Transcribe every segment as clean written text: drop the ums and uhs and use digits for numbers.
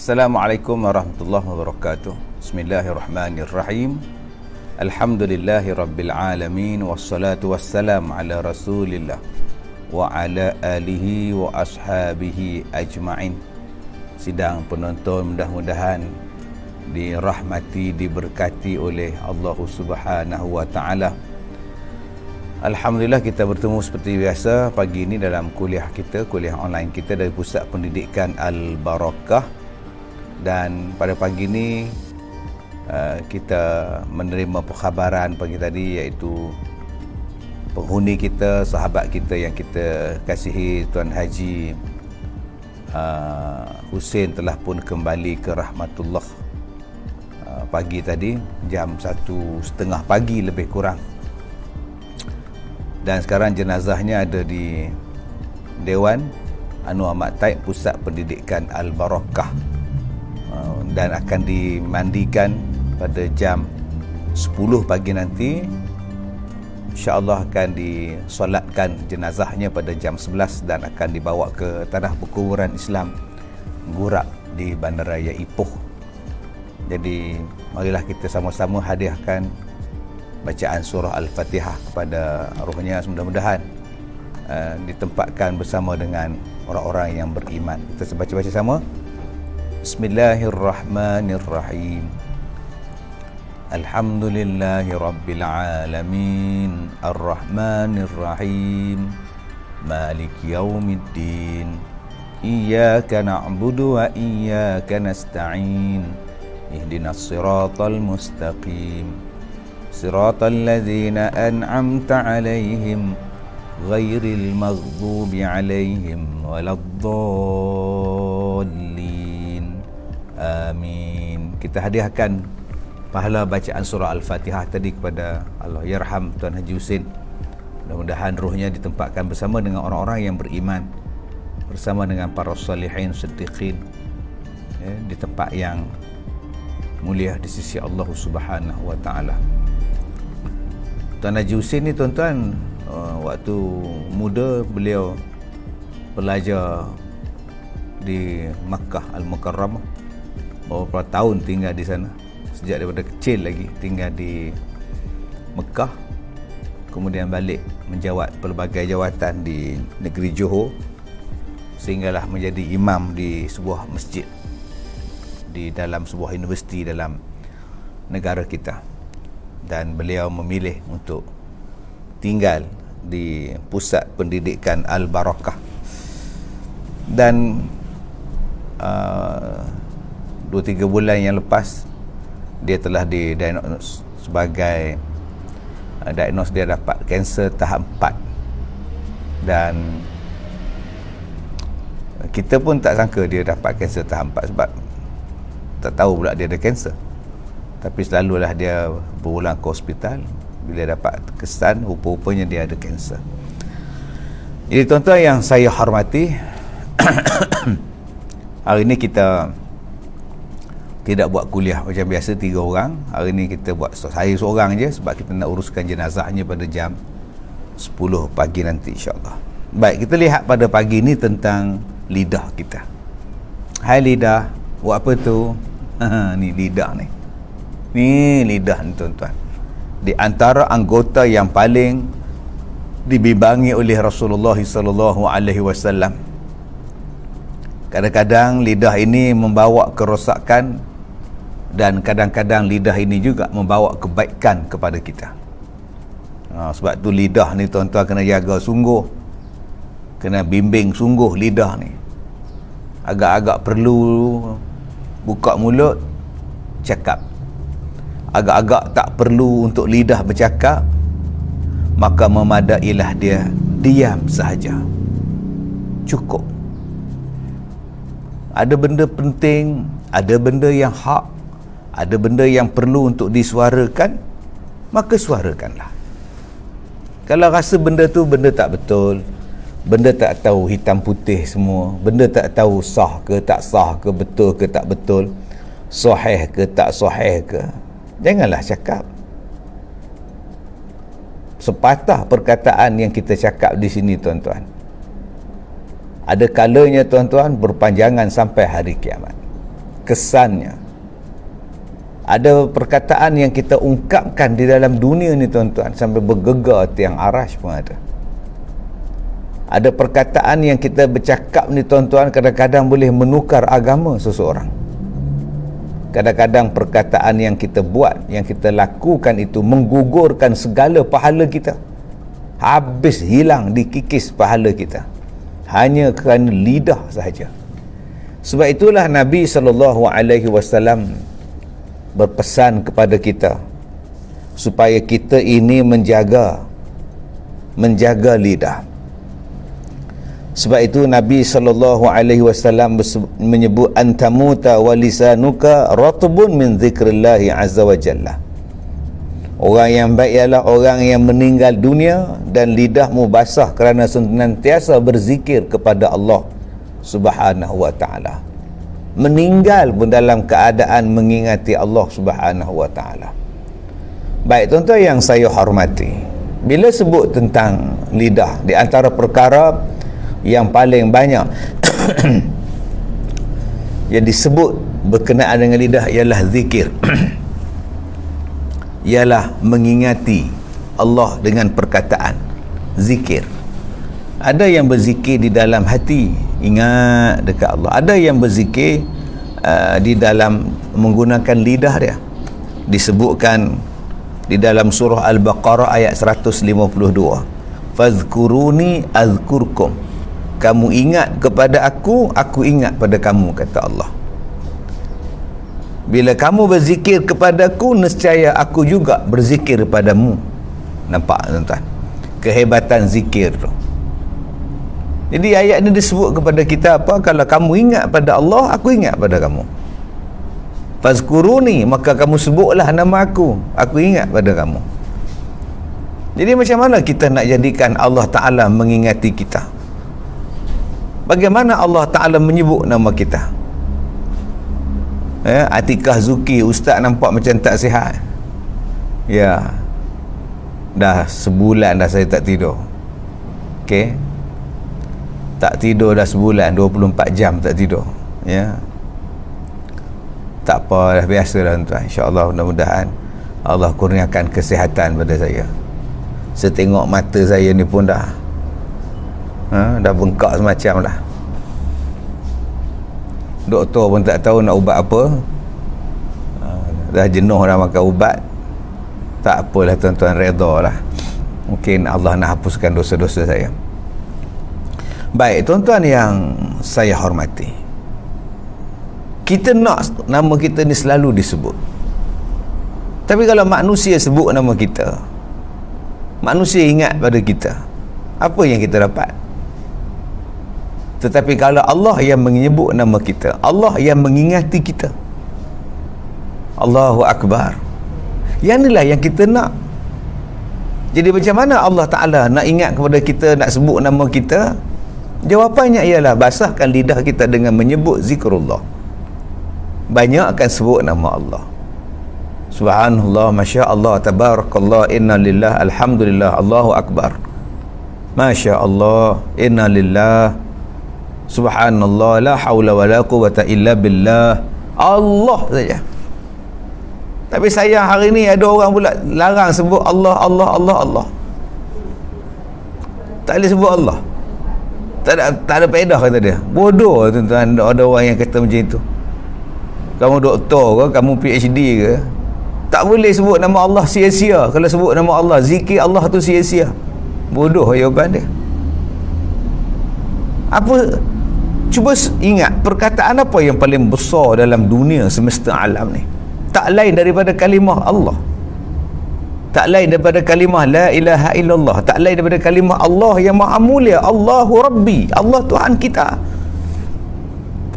Assalamualaikum warahmatullahi wabarakatuh. Bismillahirrahmanirrahim. Alhamdulillahi rabbil alamin. Wassalatu wassalam ala rasulillah wa ala alihi wa ashabihi ajma'in. Sidang penonton, mudah-mudahan dirahmati, diberkati oleh Allah Subhanahu wa ta'ala. Alhamdulillah kita bertemu seperti biasa pagi ini dalam kuliah online kita dari Pusat Pendidikan Al-Barakah. Dan pada pagi ini kita menerima perkhabaran pagi tadi, iaitu penghuni kita, sahabat kita yang kita kasihi, Tuan Haji Hussein telah pun kembali ke rahmatullah pagi tadi jam 1:30 pagi lebih kurang. Dan sekarang jenazahnya ada di Dewan Anwar Maktaib Pusat Pendidikan Al-Barakah dan akan dimandikan pada jam 10 pagi nanti. InsyaAllah akan disolatkan jenazahnya pada jam 11 dan akan dibawa ke tanah perkuburan Islam Gurak di Bandaraya Ipoh. Jadi marilah kita sama-sama hadiahkan bacaan surah Al-Fatihah kepada rohnya. Mudah-mudahan ditempatkan bersama dengan orang-orang yang beriman. Kita baca-baca sama. Bismillahirrahmanirrahim. Alhamdulillahi rabbil alamin. Ar-Rahmanirrahim. Maliki yaumiddin. Iyyaka na'budu wa iyyaka nasta'in. Ihdinas siratal mustaqim. Siratal ladzina an'amta 'alaihim ghairil maghdubi 'alaihim waladdallin. Amin. Kita hadiahkan pahala bacaan surah Al-Fatihah tadi kepada Allah Yarham Tuan Haji Hussein. Mudah-mudahan rohnya ditempatkan bersama dengan orang-orang yang beriman, bersama dengan para salihin siddiqin, di tempat yang mulia di sisi Allah Subhanahu wa ta'ala. Tuan Haji Hussein ni tuan-tuan, waktu muda beliau belajar di Makkah Al-Mukarramah. Beberapa tahun tinggal di sana, sejak daripada kecil lagi tinggal di Mekah, kemudian balik menjawat pelbagai jawatan di negeri Johor, sehinggalah menjadi imam di sebuah masjid di dalam sebuah universiti dalam negara kita. Dan beliau memilih untuk tinggal di Pusat Pendidikan Al-Barakah. Dan 2-3 bulan yang lepas dia telah didiagnos sebagai diagnos dia dapat kanser tahap 4. Dan kita pun tak sangka dia dapat kanser tahap 4 sebab tak tahu pula dia ada kanser. Tapi selalulah dia berulang ke hospital bila dapat kesan rupa-rupanya dia ada kanser. Jadi tuan-tuan yang saya hormati, hari ini kita tidak buat kuliah macam biasa 3 orang. Hari ni kita buat saya seorang je sebab kita nak uruskan jenazahnya pada jam 10 pagi nanti, insyaAllah. Baik, kita lihat pada pagi ni tentang lidah kita. Hai lidah, buat apa tu? Ni lidah ni. Ni lidah ni tuan-tuan. Di antara anggota yang paling dibimbangi oleh Rasulullah sallallahu alaihi wasallam. Kadang-kadang lidah ini membawa kerosakan dan kadang-kadang lidah ini juga membawa kebaikan kepada kita. Sebab tu lidah ni tuan-tuan kena jaga sungguh, kena bimbing sungguh lidah ni. Agak-agak perlu buka mulut cakap, agak-agak tak perlu untuk lidah bercakap, maka memadailah dia diam sahaja, cukup. Ada benda penting, ada benda yang hak, ada benda yang perlu untuk disuarakan, maka suarakanlah. Kalau rasa benda tu benda tak betul, benda tak tahu hitam putih semua, benda tak tahu sah ke tak sah ke, betul ke tak betul, sahih ke tak sahih ke, janganlah cakap. Sepatah perkataan yang kita cakap di sini tuan-tuan, ada kalanya tuan-tuan berpanjangan sampai hari kiamat. kesannya. Ada perkataan yang kita ungkapkan di dalam dunia ni tuan-tuan sampai bergegar tiang arash pun ada. Ada perkataan yang kita bercakap ni tuan-tuan kadang-kadang boleh menukar agama seseorang. Kadang-kadang perkataan yang kita buat, yang kita lakukan itu menggugurkan segala pahala kita. Habis, hilang, dikikis pahala kita hanya kerana lidah sahaja. Sebab itulah Nabi SAW berpesan kepada kita supaya kita ini menjaga lidah. Sebab itu Nabi SAW menyebut antamuta wa lisanuka ratbun min zikrillahi azza wa jalla. Orang yang baik ialah orang yang meninggal dunia dan lidahmu basah kerana senantiasa berzikir kepada Allah Subhanahu wa ta'ala. Meninggal pun dalam keadaan mengingati Allah Subhanahu wa ta'ala. Baik tuan-tuan yang saya hormati, bila sebut tentang lidah, di antara perkara yang paling banyak yang disebut berkenaan dengan lidah ialah zikir. Ialah mengingati Allah dengan perkataan zikir. Ada yang berzikir di dalam hati, ingat dekat Allah. Ada yang berzikir di dalam menggunakan lidah dia. Disebutkan di dalam surah Al-Baqarah ayat 152, fazkuruni azkurkum. Kamu ingat kepada aku ingat pada kamu, kata Allah. Bila kamu berzikir kepadaku, nescaya aku juga berzikir padamu. Nampak tuan-tuan kehebatan zikir tu. Jadi ayat ini disebut kepada kita apa? Kalau kamu ingat pada Allah, aku ingat pada kamu. Fazkuruni, maka kamu sebutlah nama aku ingat pada kamu. Jadi macam mana kita nak jadikan Allah Ta'ala mengingati kita? Bagaimana Allah Ta'ala menyebut nama kita? Atikah Zuki, ustaz nampak macam tak sihat. Ya, dah sebulan dah saya tak tidur. Okey, tak tidur dah sebulan, 24 jam tak tidur. Ya, tak apa, dah biasa dah tuan. InsyaAllah mudah-mudahan Allah kurniakan kesihatan pada saya. Saya tengok mata saya ni pun dah bengkak semacam dah. Doktor pun tak tahu nak ubat apa. Dah jenuh dah makan ubat. Tak apalah tuan-tuan, redha lah. Mungkin Allah nak hapuskan dosa-dosa saya. Baik tuan-tuan yang saya hormati, kita nak nama kita ni selalu disebut. Tapi kalau manusia sebut nama kita, manusia ingat pada kita, apa yang kita dapat? Tetapi kalau Allah yang menyebut nama kita, Allah yang mengingati kita, Allahu Akbar, yang inilah yang kita nak. Jadi macam mana Allah Ta'ala nak ingat kepada kita, nak sebut nama kita? Jawapannya ialah basahkan lidah kita dengan menyebut zikrullah. Banyak akan sebut nama Allah. Subhanallah, Masya Allah, Tabarakallah, Inna Lillah, Alhamdulillah, Allahu Akbar. Masya Allah, Inna Lillah, Subhanallah, la hawla wa la quwata illa billah. Allah saja. Tapi sayang hari ni ada orang pula larang sebut Allah, Allah, Allah, Allah. Tak boleh sebut Allah. Tak ada faedah, kata dia. Bodoh tuan-tuan, ada orang yang kata macam itu. Kamu doktor ke, kamu PhD ke, tak boleh sebut nama Allah sia-sia. Kalau sebut nama Allah, zikir Allah tu sia-sia. Bodoh jawapan dia. Apa? Cuba ingat perkataan apa yang paling besar dalam dunia semesta alam ni? Tak lain daripada kalimah Allah. Tak lain daripada kalimah la ilaha illallah. Tak lain daripada kalimah Allah yang maha mulia. Allahu Rabbi, Allah Tuhan kita.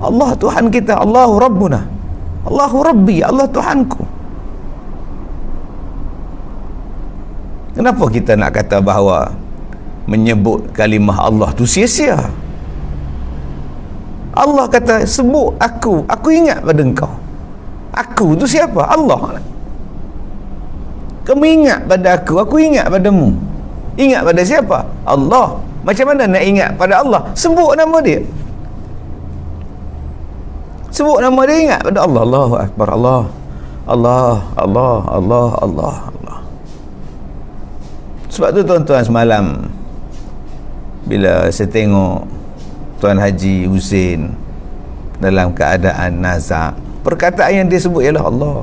Allah Tuhan kita, Allahu Rabbuna, Allahu Rabbi, Allah Tuhanku. Kenapa kita nak kata bahawa menyebut kalimah Allah tu sia-sia? Allah kata, sebut aku ingat pada engkau. Aku tu siapa? Allah. Kamu ingat pada aku ingat padamu. Ingat pada siapa? Allah. Macam mana nak ingat pada Allah? Sebut nama dia. Sebut nama dia, ingat pada Allah. Allahu Akbar. Allah, Allah, Allah, Allah, Allah, Allah. Sebab tu tuan-tuan, semalam bila saya tengok Tuan Haji Husin dalam keadaan nazak, perkataan yang dia sebut ialah Allah,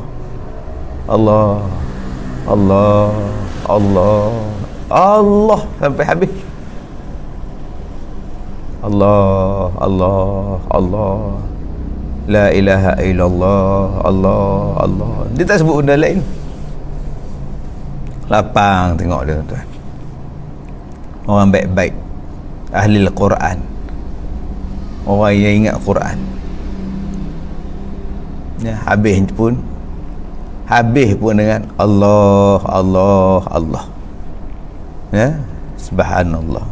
Allah, Allah, Allah, Allah sampai habis. Allah, Allah, Allah, la ilaha illallah, Allah, Allah. Dia tak sebut benda lain. Lapang tengok dia, tuan. Orang baik-baik, ahli Al-Quran, orang yang ingat Quran, ya, habis pun dengan Allah, Allah, Allah, ya, subhanallah,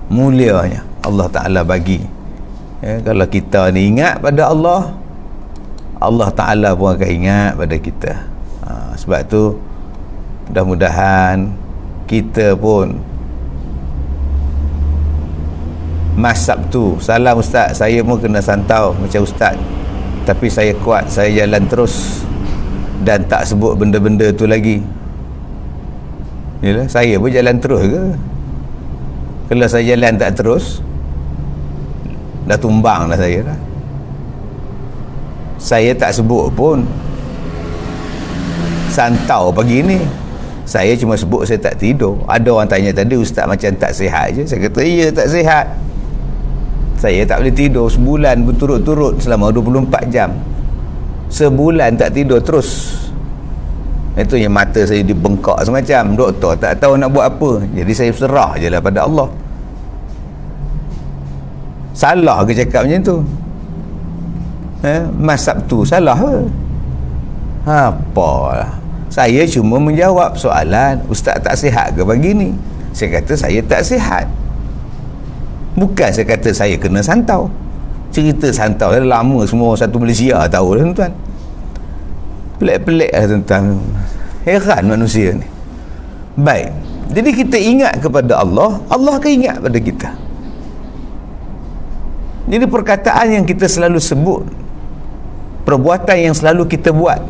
mulianya Allah Ta'ala bagi, ya, kalau kita ni ingat pada Allah, Allah Ta'ala pun akan ingat pada kita. Sebab tu mudah-mudahan kita pun Mas Sabtu, salam Ustaz, saya pun kena santau macam Ustaz, tapi saya kuat, saya jalan terus dan tak sebut benda-benda tu lagi. Yalah, saya pun jalan terus ke? Kalau saya jalan tak terus, dah tumbang dah saya dah. Saya tak sebut pun santau pagi ni, saya cuma sebut saya tak tidur. Ada orang tanya tadi, Ustaz macam tak sihat je. Saya kata iya, tak sihat. Saya tak boleh tidur sebulan berturut-turut selama 24 jam. Sebulan tak tidur terus. Itu yang mata saya dibengkak semacam. Doktor tak tahu nak buat apa. Jadi saya serah je lah pada Allah. Salah ke cakap macam tu? Mas Sabtu salah ke? Apalah. Saya cuma menjawab soalan, Ustaz tak sihat ke pagi ni? Saya kata saya tak sihat. Bukan saya kata saya kena santau. Cerita santau dah lama, semua satu Malaysia tahu dah, tuan-tuan. Pelik-pelik lah, tuan-tuan. Heran manusia ni. Baik, jadi kita ingat kepada Allah, Allah akan ingat pada kita. Jadi perkataan yang kita selalu sebut, perbuatan yang selalu kita buat,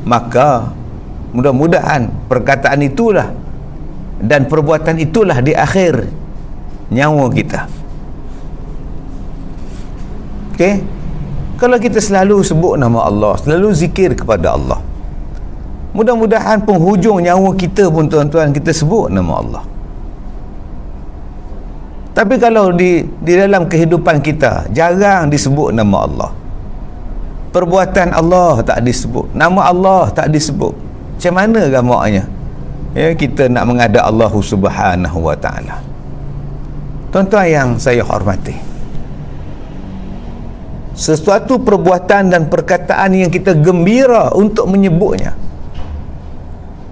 maka mudah-mudahan perkataan itulah dan perbuatan itulah di akhir nyawa kita. Okey, kalau kita selalu sebut nama Allah, selalu zikir kepada Allah, mudah-mudahan penghujung nyawa kita pun, tuan-tuan, kita sebut nama Allah. Tapi kalau di dalam kehidupan kita jarang disebut nama Allah, perbuatan Allah tak disebut, nama Allah tak disebut, macam mana gamaknya ya kita nak menghadap Allah Subhanahu wa Ta'ala? Tuan-tuan yang saya hormati, sesuatu perbuatan dan perkataan yang kita gembira untuk menyebutnya,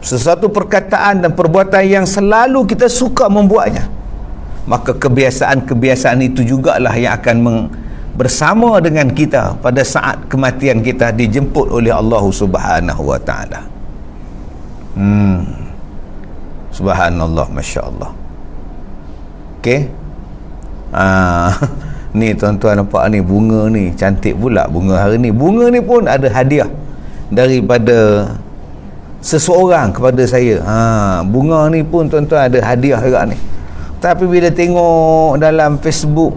sesuatu perkataan dan perbuatan yang selalu kita suka membuatnya, maka kebiasaan-kebiasaan itu jugalah yang akan bersama dengan kita pada saat kematian kita dijemput oleh Allah Subhanahu wa Ta'ala. Subhanallah, Masya Allah. Okey. Ni tuan-tuan nampak ni, bunga ni cantik pula, bunga hari ni. Bunga ni pun ada hadiah daripada seseorang kepada saya. Bunga ni pun tuan-tuan ada hadiah juga ni. Tapi bila tengok dalam Facebook,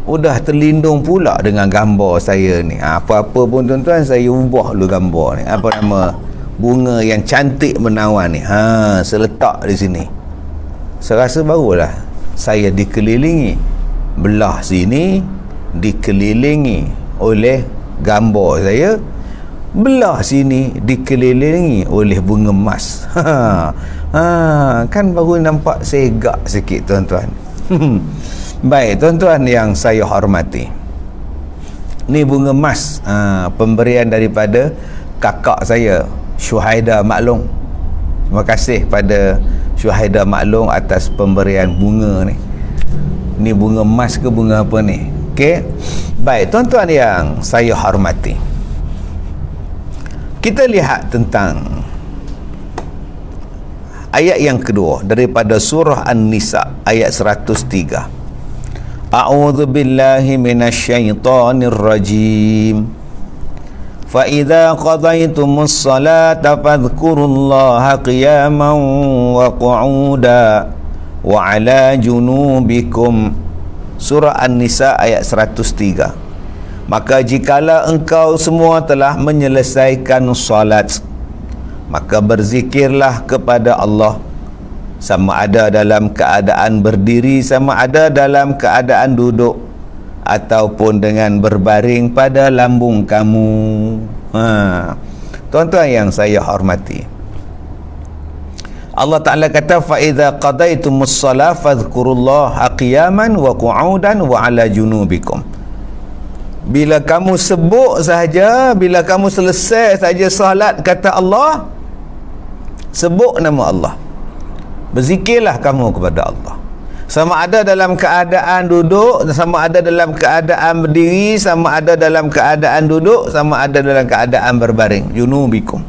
udah terlindung pula dengan gambar saya ni. Apa-apa pun tuan-tuan, saya ubah dulu gambar ni. Apa nama bunga yang cantik menawan ni. Seletak di sini. Saya rasa barulah saya dikelilingi, belah sini dikelilingi oleh gambar saya, belah sini dikelilingi oleh bunga emas. Kan baru nampak segak sikit, tuan-tuan. Baik, tuan-tuan yang saya hormati, ni bunga emas, pemberian daripada kakak saya, Syuhaida Maklong. Terima kasih pada Syuhaida Maklong atas pemberian bunga ni. Ni bunga emas ke bunga apa ni? Okey. Baik, tuan-tuan yang saya hormati, kita lihat tentang ayat yang kedua daripada surah An-Nisa ayat 103. A'udzu billahi minasyaitonir rajim. Fa idza qadaytumus salata fadhkurullaha qiyaman wa qu'uda wa 'ala junubikum. Surah An-Nisa ayat 103. Maka jikalau engkau semua telah menyelesaikan salat, maka berzikirlah kepada Allah, sama ada dalam keadaan berdiri, sama ada dalam keadaan duduk, ataupun dengan berbaring pada lambung kamu. Tuan-tuan yang saya hormati, Allah Ta'ala kata, فَإِذَا قَضَيْتُمُ الصَّلَاةَ فَاذْكُرُوا اللَّهَ قِيَامًا وَقُعُودًا وَعَلَى جُنُوبِكُمْ. Bila kamu sebut sahaja, bila kamu selesai sahaja salat, kata Allah, sebut nama Allah, berzikirlah kamu kepada Allah, sama ada dalam keadaan duduk, sama ada dalam keadaan berdiri, sama ada dalam keadaan duduk, sama ada dalam keadaan berbaring. Junubikum.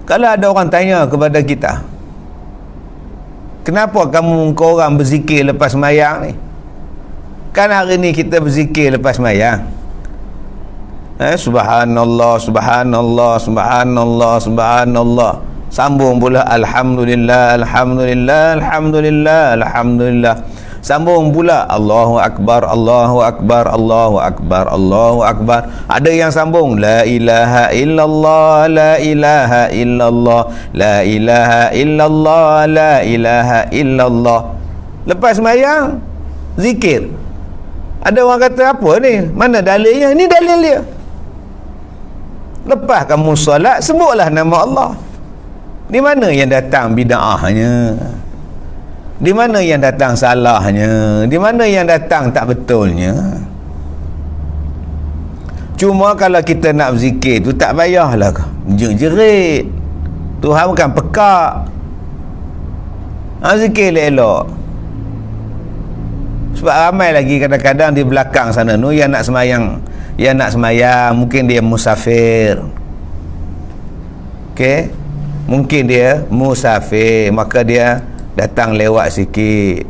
Kalau ada orang tanya kepada kita, kenapa kamu korang berzikir lepas sembahyang ni? Kan hari ni kita berzikir lepas sembahyang. Subhanallah, subhanallah, subhanallah, subhanallah. Sambung pula alhamdulillah, alhamdulillah, alhamdulillah, alhamdulillah. Sambung pula Allahu akbar, Allahu akbar, Allahu akbar, Allahu akbar. Ada yang sambung la ilaha illallah, la ilaha illallah, la ilaha illallah, la ilaha illallah. Lepas sembahyang zikir. Ada orang kata, apa ni? Mana dalilnya? Ini dalil dia. Lepas kamu solat, sebutlah nama Allah. Di mana yang datang bid'ahnya? Di mana yang datang salahnya? Di mana yang datang tak betulnya? Cuma kalau kita nak berzikir tu tak payahlah jerit. Tuhan bukan pekak. Zikir elok. Sebab ramai lagi kadang-kadang di belakang sana tu yang nak semayang, mungkin dia musafir. Okey, mungkin dia musafir, maka dia datang lewat sikit.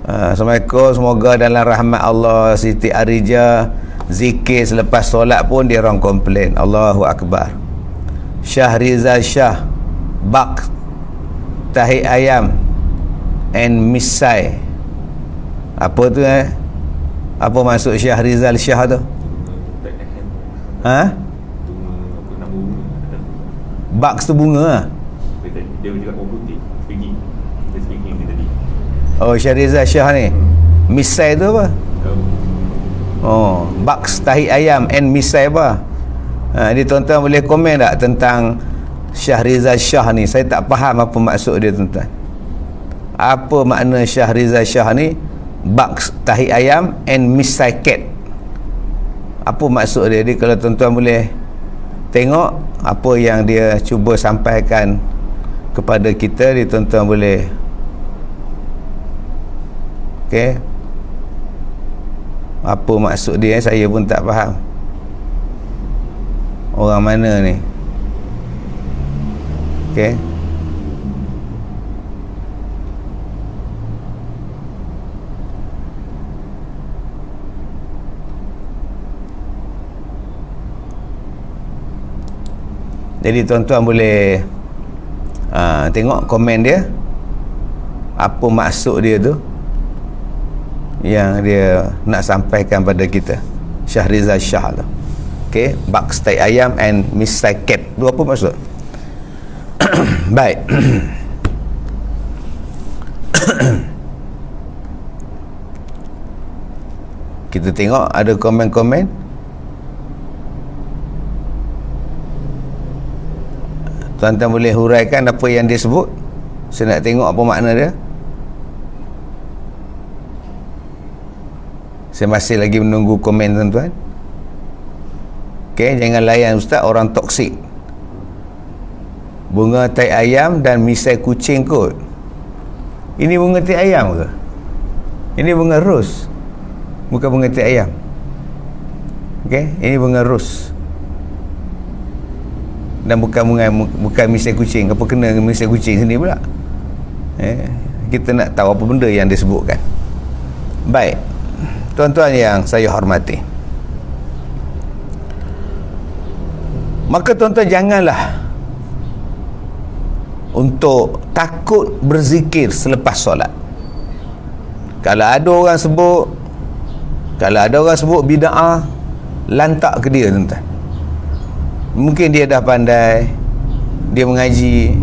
Assalamualaikum, semoga dalam rahmat Allah Siti Arija zikir selepas solat pun dia orang komplain. Allahu Akbar. Syahrizal Shah bak tahi ayam and misai. Apa tu Apa maksud Syahrizal Shah tu? Bak tu bunga. Dia juga orang putih speaking ni tadi. Oh, Syahrizal Shah ni. Misai tu apa? Oh, bak tahi ayam and misai apa? Jadi tuan-tuan boleh komen tak tentang Syahrizal Shah ni? Saya tak faham apa maksud dia, tuan-tuan. Apa makna Syahrizal Shah ni? Bak tahi ayam and misai cat. Apa maksud dia? Jadi kalau tuan-tuan boleh tengok apa yang dia cuba sampaikan kepada kita, dia tuan-tuan boleh okey, apa maksud dia? Saya pun tak faham. Orang mana ni? Okey, jadi tuan-tuan boleh tengok komen dia, apa maksud dia tu yang dia nak sampaikan pada kita. Syahrizal Shah tu. Okey, bak steak ayam and misai cat. Tu apa maksud? Baik. Kita tengok ada komen-komen. Tuan-tuan boleh huraikan apa yang dia sebut? Saya nak tengok apa makna dia. Saya masih lagi menunggu komen tuan-tuan. Okey, jangan layan ustaz orang toksik. Bunga tai ayam dan misai kucing kot. Ini bunga tai ayam ke? Ini bunga ros. Bukan bunga tai ayam. Okey, ini bunga ros. Dan bukan misai kucing. Apa kena dengan misai kucing sini pula? Kita nak tahu apa benda yang disebutkan. Baik, tuan-tuan yang saya hormati, maka tuan-tuan janganlah untuk takut berzikir selepas solat. Kalau ada orang sebut bid'ah, lantak ke dia, tuan-tuan. Mungkin dia dah pandai, dia mengaji,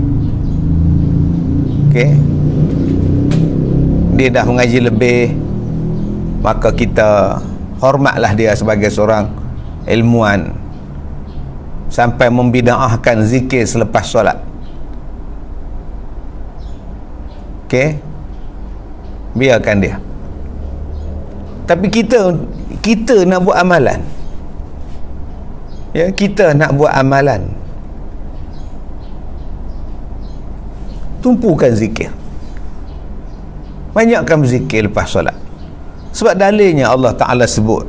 okey, dia dah mengaji lebih, maka kita hormatlah dia sebagai seorang ilmuwan sampai membida'ahkan zikir selepas solat. Okey, biarkan dia. Tapi kita nak buat amalan. Ya, kita nak buat amalan. Tumpukan zikir. Banyakkan berzikir lepas solat. Sebab dalilnya Allah Ta'ala sebut,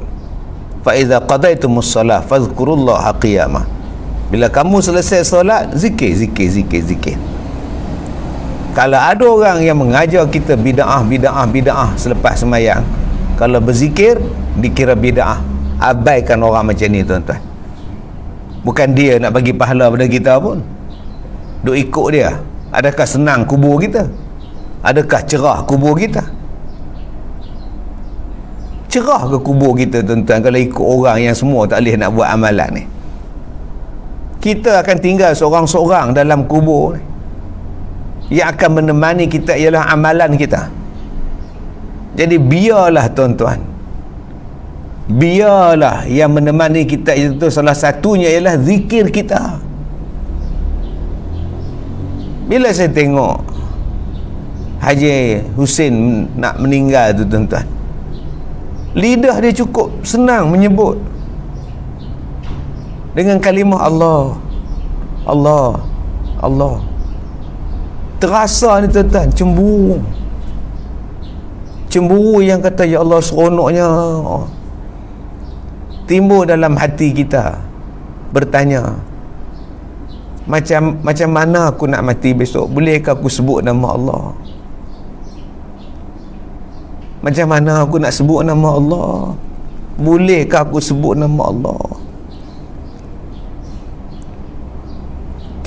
fa iza qadaitumus solah fadhkurullaha qiyamah. Bila kamu selesai solat, zikir. Kalau ada orang yang mengajar kita bid'ah selepas sembahyang, kalau berzikir dikira bid'ah. Abaikan orang macam ni, tuan-tuan. Bukan dia nak bagi pahala pada kita pun. Duk ikut dia. Adakah senang kubur kita? Adakah cerah kubur kita? Cerah ke kubur kita, tuan-tuan, kalau ikut orang yang semua tak boleh nak buat amalan ni? Kita akan tinggal seorang-seorang dalam kubur ni. Yang akan menemani kita ialah amalan kita. Jadi biarlah, tuan-tuan, biarlah yang menemani kita itu salah satunya ialah zikir kita. Bila saya tengok Haji Husin nak meninggal tu, tuan-tuan, lidah dia cukup senang menyebut dengan kalimah Allah, Allah, Allah. Terasa ni, tuan-tuan, cemburu yang kata ya Allah seronoknya. Timbul dalam hati kita bertanya, macam mana aku nak mati besok? Bolehkah aku sebut nama Allah? Macam mana aku nak sebut nama Allah? Bolehkah aku sebut nama Allah?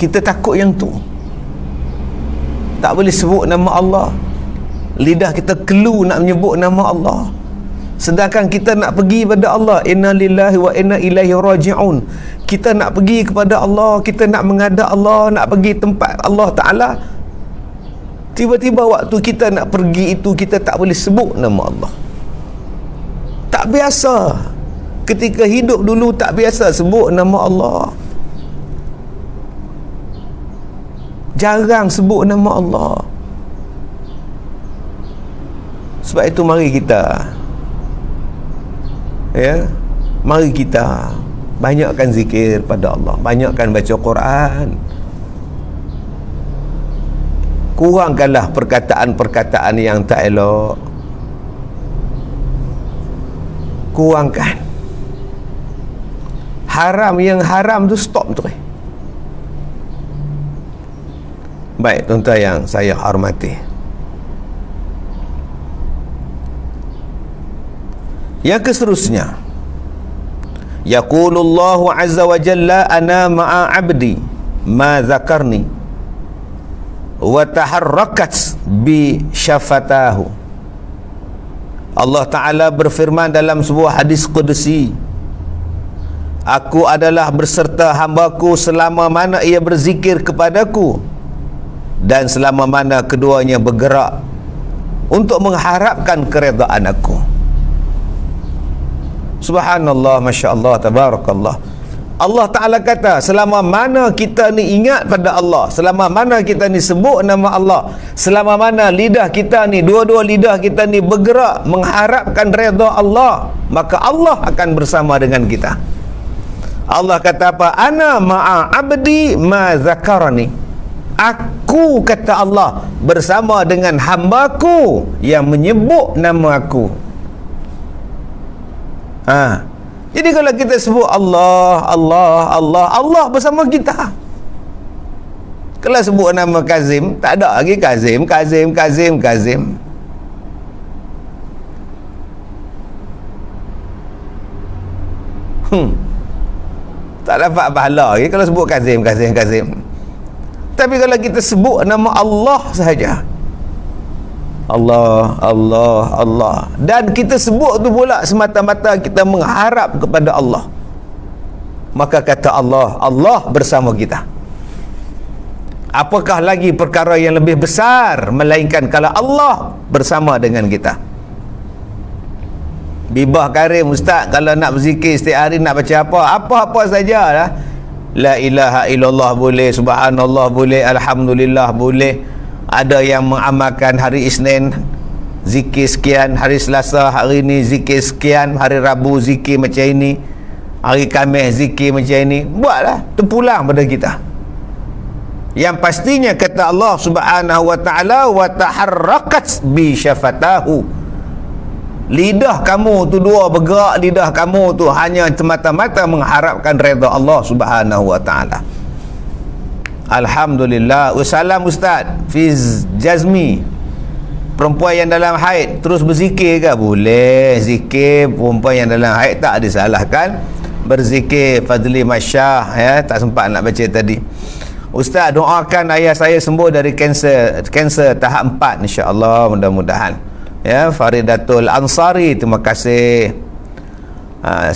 Kita takut yang tu. Tak boleh sebut nama Allah. Lidah kita kelu nak menyebut nama Allah. Sedangkan kita nak pergi pada Allah, inna lillahi wa inna ilaihi raji'un. Kita nak pergi kepada Allah, kita nak menghadap Allah, nak pergi tempat Allah Ta'ala. Tiba-tiba waktu kita nak pergi itu, kita tak boleh sebut nama Allah. Tak biasa. Ketika hidup dulu tak biasa sebut nama Allah. Jarang sebut nama Allah. Sebab itu mari kita, mari kita banyakkan zikir pada Allah, banyakkan baca Quran. Kurangkanlah perkataan-perkataan yang tak elok. Kurangkan. Haram yang haram tu stop tu. Baik, tuan-tuan yang saya hormati, yang keseterusnya, yaqulullahu azza wa jalla ana ma'a abdi ma zakarni wa taharrakat bi syafatahu. Allah Ta'ala berfirman dalam sebuah hadis qudsi, aku adalah berserta hambaku selama mana ia berzikir kepadaku dan selama mana keduanya bergerak untuk mengharapkan keredaan aku. Subhanallah, Masya Allah, Tabarakallah. Allah Ta'ala kata, selama mana kita ni ingat pada Allah, selama mana kita ni sebut nama Allah, selama mana lidah kita ni, dua-dua lidah kita ni bergerak mengharapkan redha Allah, maka Allah akan bersama dengan kita. Allah kata apa? Ana ma'a abdi ma zakarani. Aku, kata Allah, bersama dengan hambaku yang menyebut nama aku. Jadi kalau kita sebut Allah, Allah, Allah, Allah bersama kita. Kalau sebut nama Kazim, tak ada lagi Kazim. Tak dapat pahala lagi kalau sebut Kazim. Tapi kalau kita sebut nama Allah sahaja, Allah, dan kita sebut tu pula semata-mata kita mengharap kepada Allah, maka kata Allah bersama kita. Apakah lagi perkara yang lebih besar melainkan kalau Allah bersama dengan kita. Bibah Karim Ustaz kalau nak berzikir setiap hari, nak baca apa sajalah. La ilaha illallah boleh, subhanallah boleh, alhamdulillah boleh. Ada yang mengamalkan hari Isnin zikir sekian, hari Selasa hari ini zikir sekian, hari Rabu zikir macam ini, hari Khamis zikir macam ini. Buatlah, terpulang pada kita. Yang pastinya kata Allah Subhanahu wa taala, wa taharrakat bi syafatahu. Lidah kamu tu dua bergerak, lidah kamu tu hanya semata-mata mengharapkan redha Allah Subhanahu wa taala. Alhamdulillah. Wassalam Ustaz Fiz Jazmi, perempuan yang dalam haid terus berzikir ke? Boleh zikir. Perempuan yang dalam haid tak disalahkan berzikir. Fadli Masyah, ya, tak sempat nak baca tadi. Ustaz doakan ayah saya sembuh dari kanser tahap 4 insya-Allah, mudah-mudahan. Ya, Faridatul Ansari, terima kasih.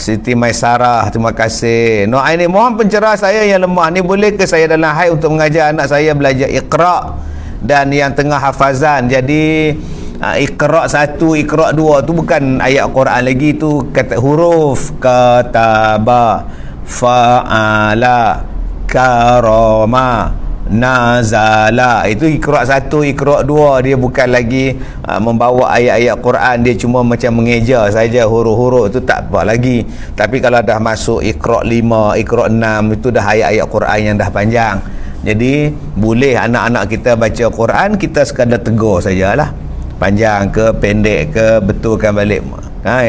Siti Maisarah, terima kasih. Ini mohon pencerah saya yang lemah ni, boleh ke saya dalam haid untuk mengajar anak saya belajar Iqra dan yang tengah hafazan. Jadi Iqra 1, Iqra 2 tu bukan ayat Quran lagi, tu kata huruf kataba, fa'ala, karama, nazala. Itu Iqra 1, Iqra 2. Dia bukan lagi membawa ayat-ayat Quran, dia cuma macam mengeja saja huruf-huruf. Itu tak apa lagi. Tapi kalau dah masuk Iqra 5, Iqra 6, itu dah ayat-ayat Quran yang dah panjang. Jadi boleh anak-anak kita baca Quran, kita sekadar tegur sajalah, panjang ke pendek ke, betulkan balik.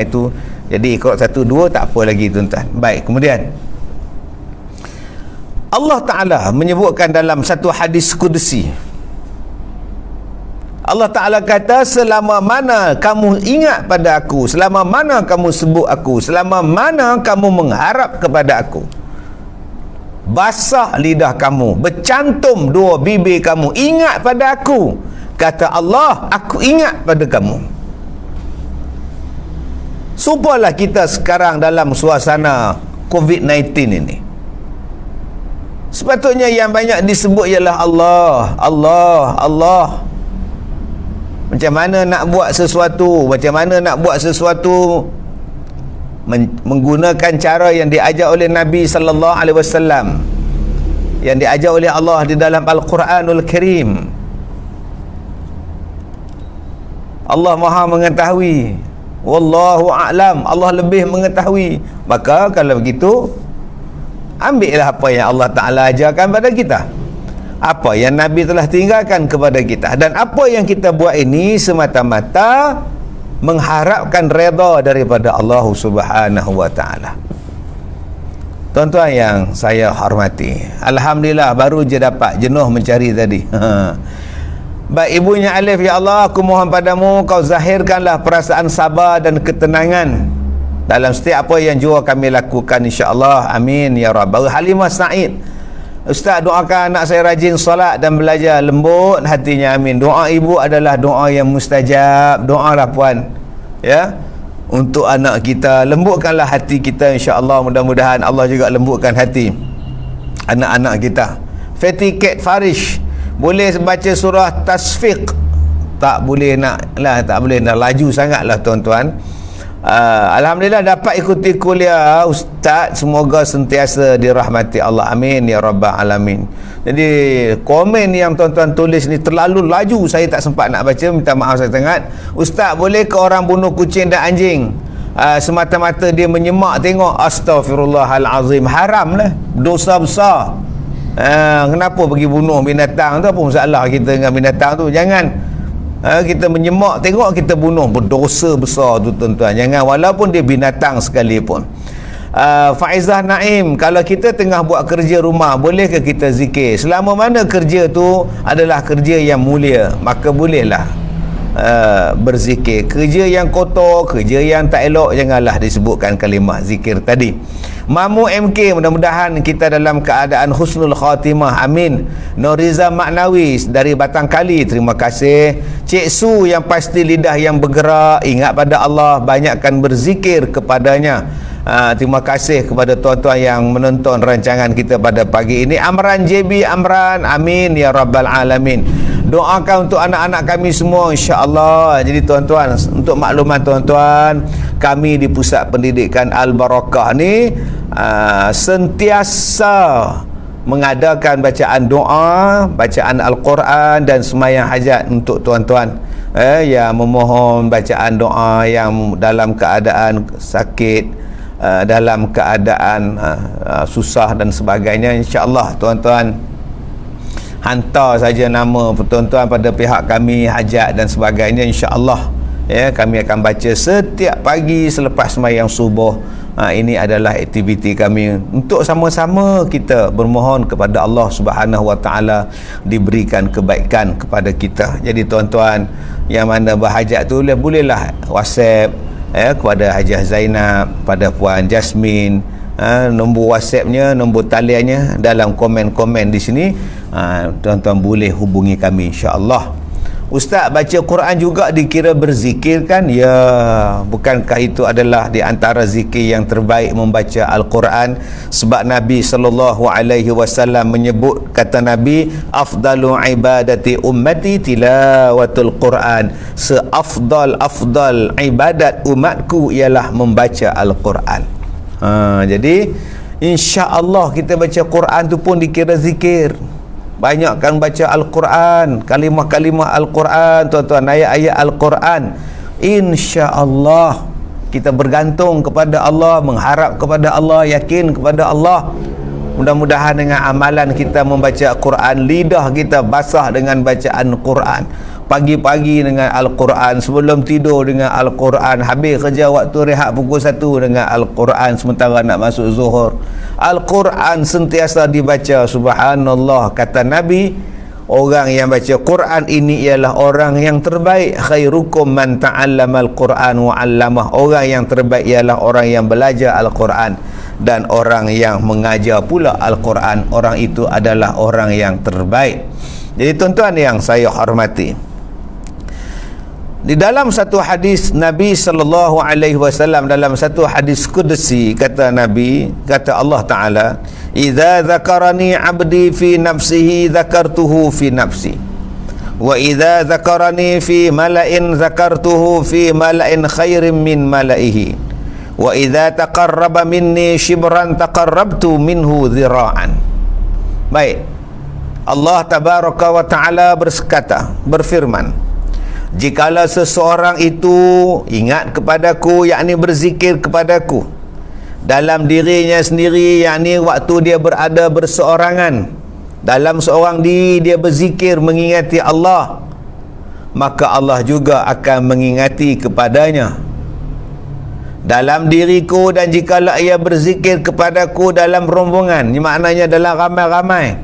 Itu. Jadi Iqra 1, 2 tak apa lagi tuan-tuan. Baik, kemudian Allah Ta'ala menyebutkan dalam satu hadis kudusi, Allah Ta'ala kata, selama mana kamu ingat pada aku, selama mana kamu sebut aku, selama mana kamu mengharap kepada aku, basah lidah kamu, bercantum dua bibir kamu, ingat pada aku, kata Allah, aku ingat pada kamu. Supalah kita sekarang dalam suasana COVID-19 ini, sepatutnya yang banyak disebut ialah Allah. Macam mana nak buat sesuatu, menggunakan cara yang diajar oleh Nabi sallallahu alaihi wasallam, yang diajar oleh Allah di dalam Al-Quranul Karim. Allah Maha mengetahui, wallahu a'lam, Allah lebih mengetahui. Maka kalau begitu, ambillah apa yang Allah Ta'ala ajarkan pada kita, apa yang Nabi telah tinggalkan kepada kita, dan apa yang kita buat ini semata-mata mengharapkan redha daripada Allah Subhanahu wa Ta'ala. Tuan-tuan yang saya hormati, alhamdulillah baru je dapat, jenuh mencari tadi. Baik, ibunya Alif, ya Allah, aku mohon padamu kau zahirkanlah perasaan sabar dan ketenangan dalam setiap apa yang jua kami lakukan, insya-Allah. Amin ya rabbal. Halimah Said, Ustaz doakan anak saya rajin solat dan belajar lembut hatinya, amin. Doa ibu adalah doa yang mustajab. Doalah puan, ya, untuk anak kita, lembutkanlah hati kita, insya-Allah. Mudah-mudahan Allah juga lembutkan hati anak-anak kita. Fatih Kat Farish, boleh baca surah Tasfiq? Tak boleh nak laju sangatlah tuan-tuan. Alhamdulillah dapat ikuti kuliah Ustaz, semoga sentiasa dirahmati Allah, amin ya rabbal alamin. Jadi komen yang tuan-tuan tulis ni terlalu laju, saya tak sempat nak baca, minta maaf sangat. Ustaz, boleh ke orang bunuh kucing dan anjing semata-mata dia menyemak tengok? Astaghfirullahalazim, haram lah, dosa besar. Kenapa pergi bunuh binatang tu? Apa masalah kita dengan binatang tu? Jangan kita menyemak tengok, kita bunuh, berdosa besar tu tuan-tuan. Jangan, walaupun dia binatang sekalipun. Faizah Naim, kalau kita tengah buat kerja rumah, bolehkah kita zikir? Selama mana kerja tu adalah kerja yang mulia, maka bolehlah berzikir. Kerja yang kotor, kerja yang tak elok, janganlah disebutkan kalimah zikir tadi. Mamu MK, mudah-mudahan kita dalam keadaan husnul khatimah, amin. Noriza Maknawi dari Batang Kali, terima kasih. Cik Su yang pasti lidah yang bergerak, ingat pada Allah, banyakkan berzikir kepadanya. Terima kasih kepada tuan-tuan yang menonton rancangan kita pada pagi ini. Amran JB Amran, amin ya rabbal alamin. Doakan untuk anak-anak kami semua, insya-Allah. Jadi tuan-tuan, untuk makluman tuan-tuan, kami di Pusat Pendidikan Al-Barakah ni sentiasa mengadakan bacaan doa, bacaan Al-Quran dan sembahyang hajat untuk tuan-tuan yang memohon bacaan doa, yang dalam keadaan sakit, dalam keadaan susah dan sebagainya. InsyaAllah tuan-tuan hantar saja nama tuan-tuan pada pihak kami, hajat dan sebagainya, insyaAllah ya, kami akan baca setiap pagi selepas sembahyang subuh. Ini adalah aktiviti kami untuk sama-sama kita bermohon kepada Allah Subhanahu Wa Taala diberikan kebaikan kepada kita. Jadi tuan-tuan yang mana berhajat tu bolehlah WhatsApp kepada Hajah Zainab, pada Puan Jasmine, nombor WhatsAppnya, nombor taliannya dalam komen-komen di sini. Tuan-tuan boleh hubungi kami, insya-Allah. Ustaz, baca Quran juga dikira berzikir kan? Ya, bukankah itu adalah di antara zikir yang terbaik membaca Al-Quran? Sebab Nabi SAW menyebut, kata Nabi, afdalu ibadati ummati tilawatul Quran. Seafdal ibadat umatku ialah membaca Al-Quran. Jadi insya-Allah kita baca Quran tu pun dikira zikir. Banyakkan baca Al-Quran, kalimah-kalimah Al-Quran, tuan-tuan, ayat-ayat Al-Quran. Insya-Allah kita bergantung kepada Allah, mengharap kepada Allah, yakin kepada Allah. Mudah-mudahan dengan amalan kita membaca Quran, lidah kita basah dengan bacaan Quran. Pagi-pagi dengan Al-Quran, sebelum tidur dengan Al-Quran, habis kerja waktu rehat pukul 1 dengan Al-Quran, sementara nak masuk zuhur. Al-Quran sentiasa dibaca. Subhanallah, kata Nabi, orang yang baca Quran ini ialah orang yang terbaik. Khairukum man ta'allama al-Quran wa 'allamah. Orang yang terbaik ialah orang yang belajar Al-Quran dan orang yang mengajar pula Al-Quran. Orang itu adalah orang yang terbaik. Jadi tuan-tuan yang saya hormati, di dalam satu hadis Nabi SAW, dalam satu hadis qudsi, kata Nabi, kata Allah Ta'ala, idza dzakarani 'abdi fi nafsihi dzakartuhu fi nafsi, wa idza dzakarani fi mala'in dzakartuhu fi mala'in khairin min mala'ihi, wa idza taqarraba minni shibran taqarrabtu minhu dhira'an. Baik, Allah Tabaraka wa Ta'ala berfirman, jikalau seseorang itu ingat kepadaku, yakni berzikir kepadaku dalam dirinya sendiri, yakni waktu dia berada berseorangan, dalam seorang diri dia berzikir mengingati Allah, maka Allah juga akan mengingati kepadanya dalam diriku. Dan jikalau ia berzikir kepadaku dalam rombongan, maknanya dalam ramai-ramai,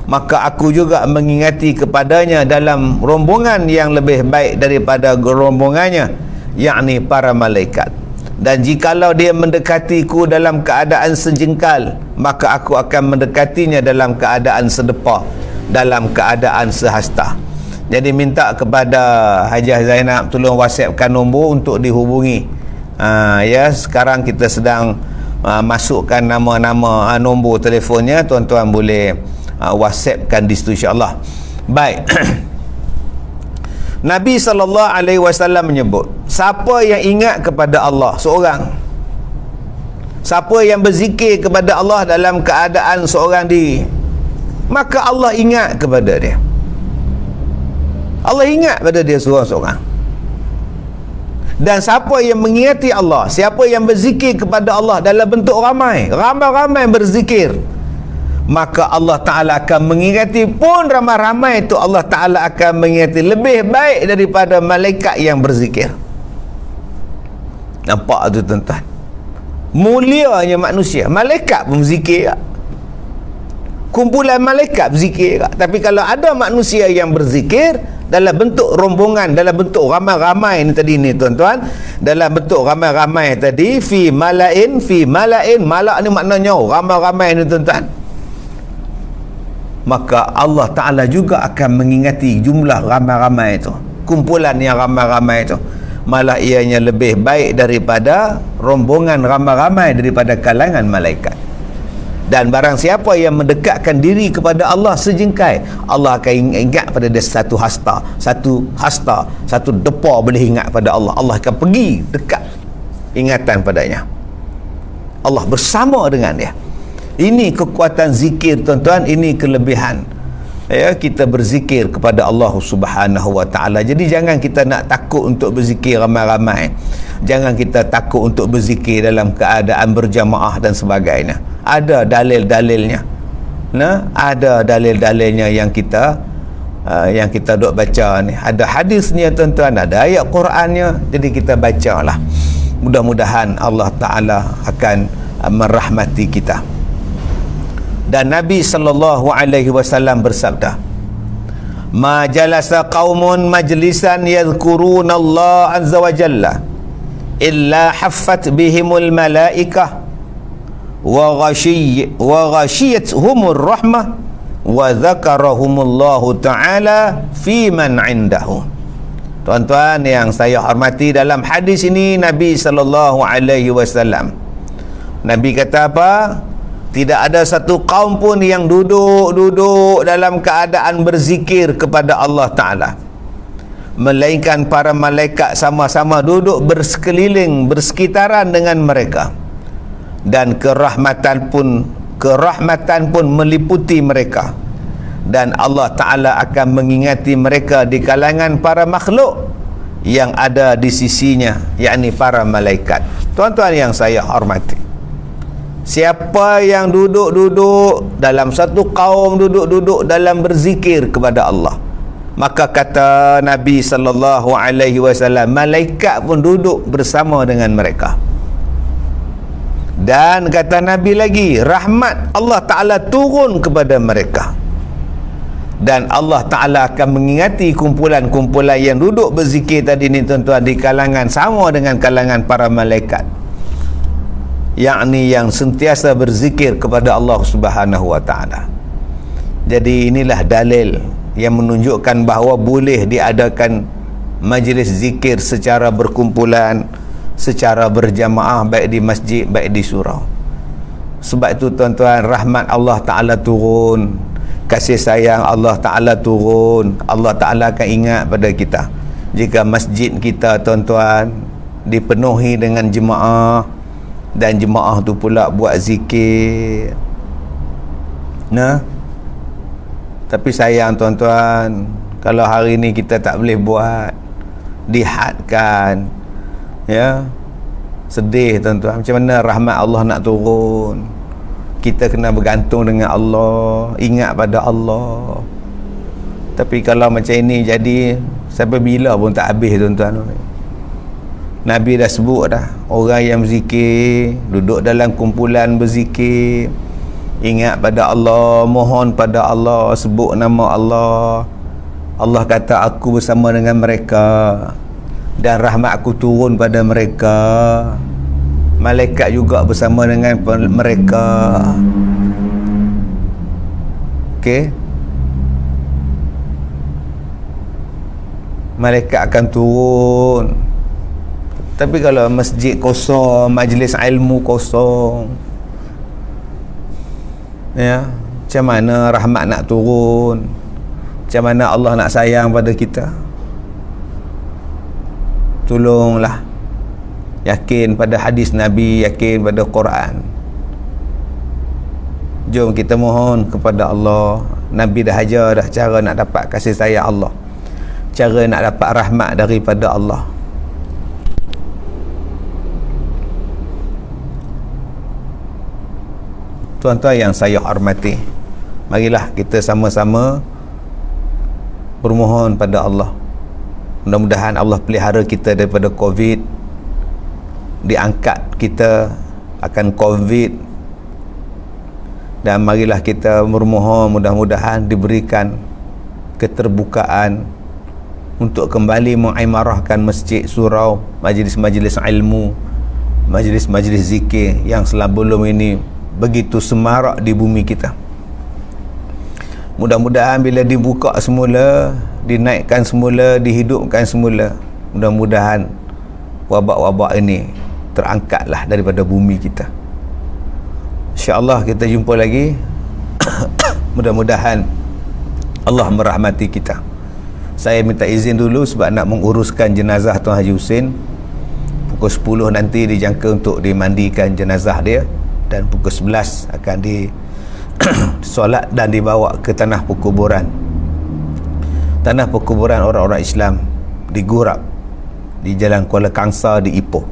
maka aku juga mengingati kepadanya dalam rombongan yang lebih baik daripada rombongannya, yakni para malaikat. Dan jikalau dia mendekatiku dalam keadaan sejengkal, maka aku akan mendekatinya dalam keadaan sedepah, dalam keadaan sehasta. Jadi minta kepada Hajah Zainab tolong WhatsAppkan nombor untuk dihubungi. Ya, sekarang kita sedang masukkan nama-nama, nombor telefonnya, tuan-tuan boleh WhatsAppkan di situ, insya-Allah. Baik. Nabi SAW menyebut, siapa yang ingat kepada Allah seorang, siapa yang berzikir kepada Allah dalam keadaan seorang diri, maka Allah ingat kepada dia. Allah ingat pada dia seorang-seorang. Dan siapa yang mengingati Allah, siapa yang berzikir kepada Allah dalam bentuk ramai-ramai berzikir, maka Allah Ta'ala akan mengingati pun ramai-ramai itu. Allah Ta'ala akan mengingati lebih baik daripada malaikat yang berzikir. Nampak tu tuan-tuan? mulianya manusia. Malaikat pun berzikir tak? Kumpulan malaikat berzikir tak? Tapi kalau ada manusia yang berzikir dalam bentuk rombongan, dalam bentuk ramai-ramai ni tadi ni tuan-tuan, dalam bentuk ramai-ramai tadi, fi malain, malak ni maknanya ramai-ramai ni tuan-tuan, maka Allah Ta'ala juga akan mengingati jumlah ramai-ramai itu, kumpulan yang ramai-ramai itu, malah ianya lebih baik daripada rombongan ramai-ramai daripada kalangan malaikat. Dan barang siapa yang mendekatkan diri kepada Allah sejengkai, Allah akan ingat pada dia satu hasta, satu depa boleh ingat pada Allah. Allah akan pergi dekat ingatan padanya, Allah bersama dengan dia. Ini kekuatan zikir tuan-tuan, ini kelebihan ya, kita berzikir kepada Allah Subhanahu wa ta'ala. Jadi jangan kita nak takut untuk berzikir ramai-ramai, jangan kita takut untuk berzikir dalam keadaan berjamaah dan sebagainya. Ada dalil-dalilnya, nah, ada dalil-dalilnya yang kita duk baca ni, ada hadisnya tuan-tuan, ada ayat Qurannya. Jadi kita bacalah, mudah-mudahan Allah Ta'ala akan merahmati kita. Dan Nabi sallallahu alaihi wasallam bersabda, ma jalasa qaumun majlisan yadhkuruna Allah azza wa jalla illa haffat bihimul malaikah wa ghashiyatuhumur rahmah wa dzakarahumullahu ta'ala fi man indahu. Tuan-tuan yang saya hormati, dalam hadis ini Nabi sallallahu alaihi wasallam, Nabi kata apa? Tidak ada satu kaum pun yang duduk dalam keadaan berzikir kepada Allah Ta'ala, melainkan para malaikat sama-sama duduk bersekeliling, bersekitaran dengan mereka, dan kerahmatan pun meliputi mereka, dan Allah Ta'ala akan mengingati mereka di kalangan para makhluk yang ada di sisinya, yakni para malaikat. Tuan-tuan yang saya hormati, siapa yang duduk dalam satu kaum, duduk dalam berzikir kepada Allah, maka kata Nabi sallallahu alaihi wasallam, malaikat pun duduk bersama dengan mereka. Dan kata Nabi lagi, rahmat Allah Ta'ala turun kepada mereka, dan Allah Ta'ala akan mengingati kumpulan-kumpulan yang duduk berzikir tadi ni tuan-tuan, di kalangan sama dengan kalangan para malaikat, yakni yang sentiasa berzikir kepada Allah Subhanahu wa ta'ala. Jadi inilah dalil yang menunjukkan bahawa boleh diadakan majlis zikir secara berkumpulan, secara berjamaah, baik di masjid baik di surau. Sebab itu tuan-tuan, rahmat Allah Ta'ala turun, kasih sayang Allah Ta'ala turun. Allah Ta'ala akan ingat pada kita jika masjid kita tuan-tuan dipenuhi dengan jemaah, dan jemaah tu pula buat zikir. Nah, tapi sayang tuan-tuan, kalau hari ni kita tak boleh buat, dihadkan, ya, sedih tuan-tuan. Macam mana rahmat Allah nak turun? Kita kena bergantung dengan Allah, ingat pada Allah. Tapi kalau macam ini jadi, sampai bila pun tak habis tuan-tuan. Nabi dah sebut dah, orang yang berzikir, duduk dalam kumpulan berzikir, ingat pada Allah, mohon pada Allah, sebut nama Allah. Allah kata, aku bersama dengan mereka, dan rahmat aku turun pada mereka. Malaikat juga bersama dengan mereka. Okey, malaikat akan turun. Tapi kalau masjid kosong, majlis ilmu kosong, ya, macam mana rahmat nak turun? Macam mana Allah nak sayang pada kita? Tolonglah yakin pada hadis Nabi, yakin pada Quran. Jom kita mohon kepada Allah. Nabi dah ajar dah cara nak dapat kasih sayang Allah, cara nak dapat rahmat daripada Allah. Tuan-tuan yang saya hormati, marilah kita sama-sama bermohon pada Allah. Mudah-mudahan Allah pelihara kita daripada COVID, diangkat kita akan COVID, dan marilah kita bermohon mudah-mudahan diberikan keterbukaan untuk kembali mengimarahkan masjid, surau, majlis-majlis ilmu, majlis-majlis zikir yang sebelum ini begitu semarak di bumi kita. Mudah-mudahan bila dibuka semula, dinaikkan semula, dihidupkan semula, mudah-mudahan wabak-wabak ini terangkatlah daripada bumi kita. InsyaAllah kita jumpa lagi. Mudah-mudahan Allah merahmati kita. Saya minta izin dulu sebab nak menguruskan jenazah Tuan Haji Husin. Pukul 10 nanti dijangka untuk dimandikan jenazah dia, dan pukul 11 akan disolat dan dibawa ke tanah perkuburan orang-orang Islam di Gurab, di Jalan Kuala Kangsar di Ipoh.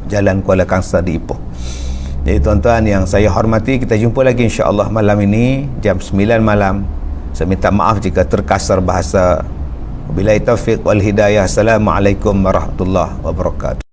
Jadi tuan-tuan yang saya hormati, kita jumpa lagi insya-Allah malam ini jam 9 malam. Saya minta maaf jika terkasar bahasa. Wabillahi taufiq wal hidayah. Assalamualaikum warahmatullahi wabarakatuh.